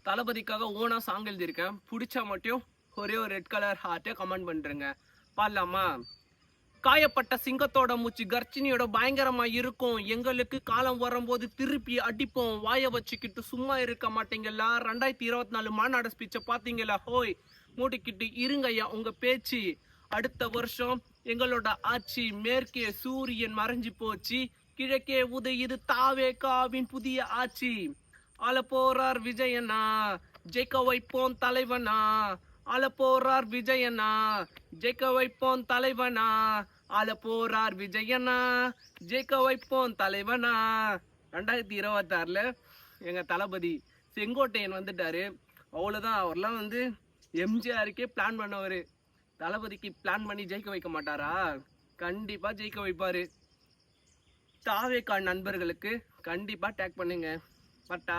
தளபதிக்காக ஓனா சாங் எழுதியிருக்கேன். பிடிச்சா மட்டும் ஒரே ஒரு ரெட் கலர் ஹார்ட்டை கமெண்ட் பண்ணுறேங்க. பாடலாமா? காயப்பட்ட சிங்கத்தோட மூச்சு கர்ச்சினியோட பயங்கரமா இருக்கும். எங்களுக்கு காலம் வரும்போது திருப்பி அடிப்போம். வாய வச்சுக்கிட்டு சும்மா இருக்க மாட்டீங்களா? 2024 மாநாடு ஸ்பீச்சை பார்த்தீங்களா? ஹோய், மூடிக்கிட்டு இருங்கய்யா உங்க பேச்சு. அடுத்த வருஷம் எங்களோட ஆட்சி. மேற்கே சூரியன் மறைஞ்சு போச்சு, கிழக்கே உதயுது தாவேகாவின் புதிய ஆட்சி. ஆள போறார் விஜயனா, ஜெயிக்க வைப்போம் தலைவனா. ஆள போறார் விஜயனா, ஜெயிக்க வைப்போம் தலைவனா. ஆள போறார் விஜயனா, ஜெயிக்க வைப்போம் தலைவனா. 2026ல எங்க தளபதி செங்கோட்டையன் வந்துட்டாரு. அவ்வளோதான். அவர்லாம் எம்ஜிஆருக்கே பிளான் பண்ணவர். தளபதிக்கு பிளான் பண்ணி ஜெயிக்க வைக்க மாட்டாரா? கண்டிப்பா ஜெயிக்க வைப்பாரு. தாவேகா நண்பர்களுக்கு கண்டிப்பா டேக் பண்ணுங்க. பட்டா